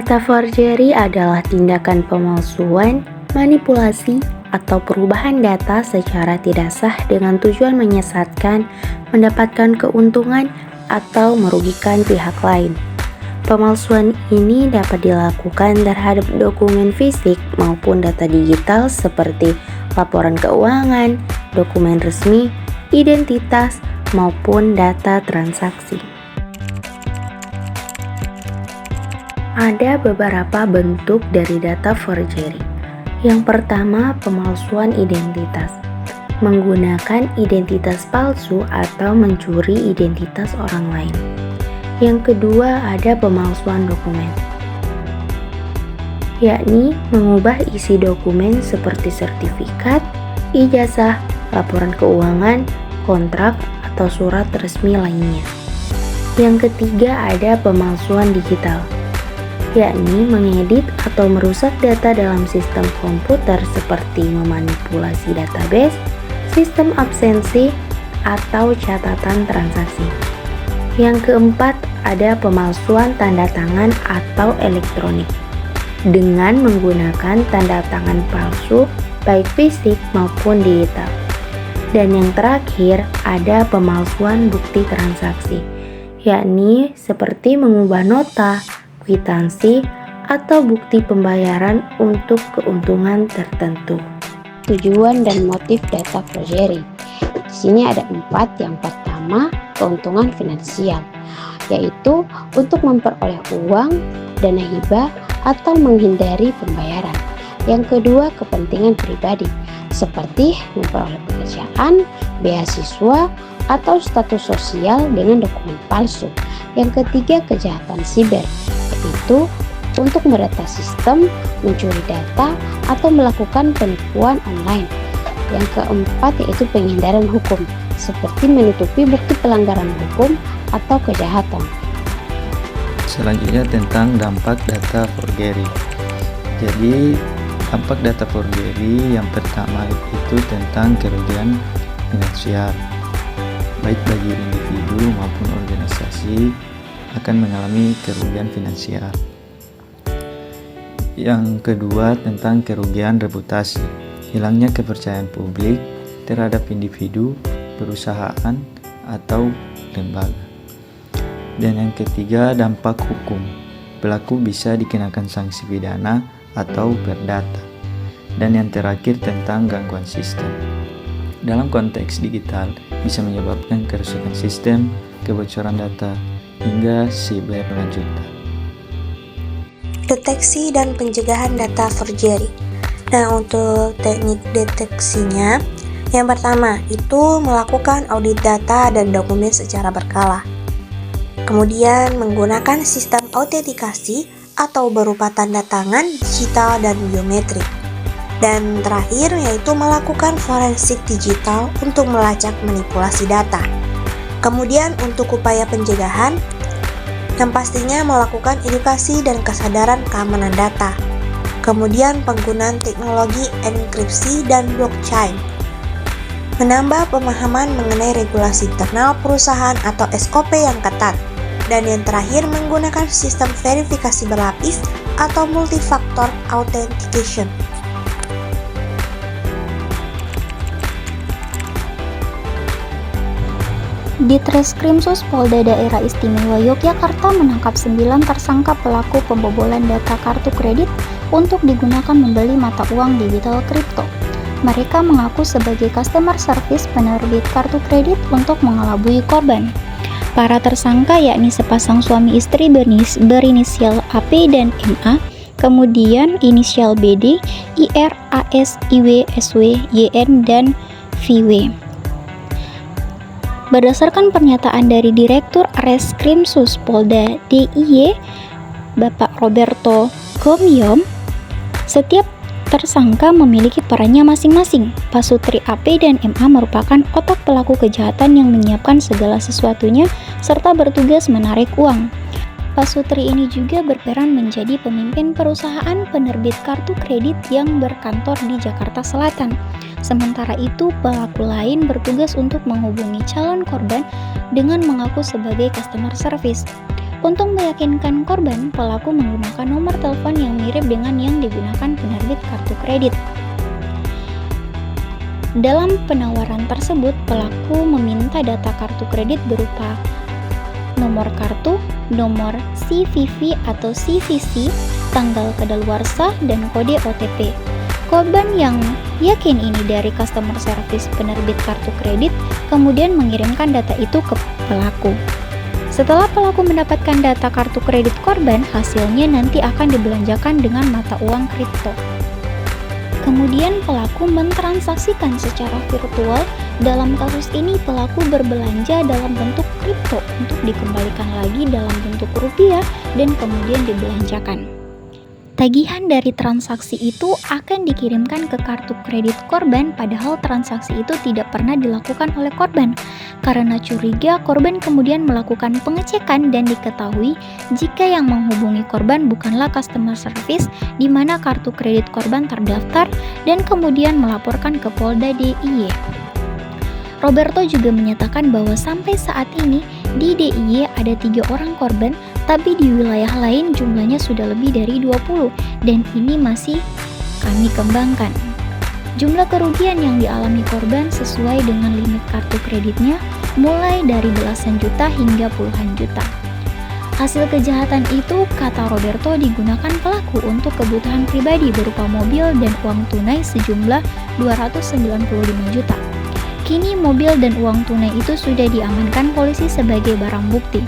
Data forgery adalah tindakan pemalsuan, manipulasi, atau perubahan data secara tidak sah dengan tujuan menyesatkan, mendapatkan keuntungan, atau merugikan pihak lain. Pemalsuan ini dapat dilakukan terhadap dokumen fisik maupun data digital seperti laporan keuangan, dokumen resmi, identitas, maupun data transaksi. Ada beberapa bentuk dari data forgery. Yang pertama, pemalsuan identitas. Menggunakan identitas palsu atau mencuri identitas orang lain. Yang kedua, ada pemalsuan dokumen, yakni mengubah isi dokumen seperti sertifikat, ijazah, laporan keuangan, kontrak, atau surat resmi lainnya. Yang ketiga, ada pemalsuan digital, yakni mengedit atau merusak data dalam sistem komputer seperti memanipulasi database, sistem absensi, atau catatan transaksi. Yang keempat, ada pemalsuan tanda tangan atau elektronik dengan menggunakan tanda tangan palsu baik fisik maupun digital. Dan yang terakhir, ada pemalsuan bukti transaksi, yakni seperti mengubah nota, kwitansi, atau bukti pembayaran untuk keuntungan tertentu. Tujuan dan motif data forgery. Di sini ada 4. Yang pertama, keuntungan finansial, yaitu untuk memperoleh uang, dana hibah, atau menghindari pembayaran. Yang kedua, kepentingan pribadi, seperti memperoleh pekerjaan, beasiswa, atau status sosial dengan dokumen palsu. Yang ketiga, kejahatan siber, yaitu untuk meretas sistem, mencuri data, atau melakukan penipuan online. Yang keempat, yaitu penghindaran hukum, seperti menutupi bukti pelanggaran hukum atau kejahatan. Selanjutnya tentang dampak data forgery. Jadi dampak data forgery yang pertama itu tentang kerugian finansial, baik bagi individu maupun organisasi akan mengalami kerugian finansial. Yang kedua tentang kerugian reputasi, hilangnya kepercayaan publik terhadap individu, perusahaan, atau lembaga. Dan yang ketiga, dampak hukum. Pelaku bisa dikenakan sanksi pidana atau perdata. Dan yang terakhir tentang gangguan sistem. Dalam konteks digital, bisa menyebabkan kerusakan sistem, kebocoran data, hingga siber lanjutan. Deteksi dan pencegahan data forgery. Nah, untuk teknik deteksinya, yang pertama itu melakukan audit data dan dokumen secara berkala. Kemudian menggunakan sistem autentikasi atau berupa tanda tangan digital dan biometrik. Dan terakhir yaitu melakukan forensik digital untuk melacak manipulasi data. Kemudian untuk upaya pencegahan, yang pastinya melakukan edukasi dan kesadaran keamanan data. Kemudian penggunaan teknologi enkripsi dan blockchain. Menambah pemahaman mengenai regulasi internal perusahaan atau SOP yang ketat. Dan yang terakhir menggunakan sistem verifikasi berlapis atau multifaktor authentication. Ditreskrimsus Polda Daerah Istimewa Yogyakarta menangkap 9 tersangka pelaku pembobolan data kartu kredit untuk digunakan membeli mata uang digital kripto. Mereka mengaku sebagai customer service penerbit kartu kredit untuk mengelabui korban. Para tersangka yakni sepasang suami istri berinisial AP dan MA, kemudian inisial BD, IR, AS, IW, SW, YN, dan VW. Berdasarkan pernyataan dari Direktur Reskrimsus Polda DIY, Bapak Roberto Gomyom, setiap tersangka memiliki perannya masing-masing. Pasutri AP dan MA merupakan otak pelaku kejahatan yang menyiapkan segala sesuatunya serta bertugas menarik uang. Pasutri ini juga berperan menjadi pemimpin perusahaan penerbit kartu kredit yang berkantor di Jakarta Selatan. Sementara itu, pelaku lain bertugas untuk menghubungi calon korban dengan mengaku sebagai customer service. Untuk meyakinkan korban, pelaku menggunakan nomor telepon yang mirip dengan yang digunakan penerbit kartu kredit. Dalam penawaran tersebut, pelaku meminta data kartu kredit berupa nomor kartu, nomor CVV atau CVC, tanggal kadaluarsa, dan kode OTP. Korban yang yakin ini dari customer service penerbit kartu kredit kemudian mengirimkan data itu ke pelaku. Setelah pelaku mendapatkan data kartu kredit korban, hasilnya nanti akan dibelanjakan dengan mata uang kripto. Kemudian pelaku mentransaksikan secara virtual. Dalam kasus ini pelaku berbelanja dalam bentuk kripto untuk dikembalikan lagi dalam bentuk rupiah dan kemudian dibelanjakan. Tagihan dari transaksi itu akan dikirimkan ke kartu kredit korban, padahal transaksi itu tidak pernah dilakukan oleh korban. Karena curiga, korban kemudian melakukan pengecekan dan diketahui jika yang menghubungi korban bukanlah customer service di mana kartu kredit korban terdaftar, dan kemudian melaporkan ke Polda DIY. Roberto juga menyatakan bahwa sampai saat ini di DIY ada 3 orang korban, tapi di wilayah lain jumlahnya sudah lebih dari 20 dan ini masih kami kembangkan. Jumlah kerugian yang dialami korban sesuai dengan limit kartu kreditnya mulai dari belasan juta hingga puluhan juta. Hasil kejahatan itu, kata Roberto, digunakan pelaku untuk kebutuhan pribadi berupa mobil dan uang tunai sejumlah 295 juta. Kini mobil dan uang tunai itu sudah diamankan polisi sebagai barang bukti.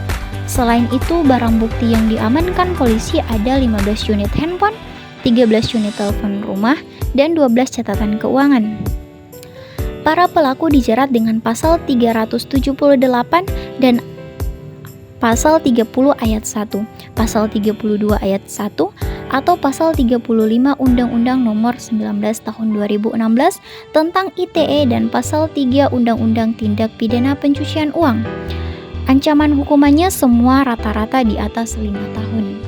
Selain itu, barang bukti yang diamankan polisi ada 15 unit handphone, 13 unit telepon rumah, dan 12 catatan keuangan. Para pelaku dijerat dengan pasal 378 dan pasal 30 ayat 1, pasal 32 ayat 1, atau pasal 35 Undang-Undang Nomor 19 Tahun 2016 tentang ITE dan pasal 3 Undang-Undang Tindak Pidana Pencucian Uang. Ancaman hukumannya semua rata-rata di atas 5 tahun.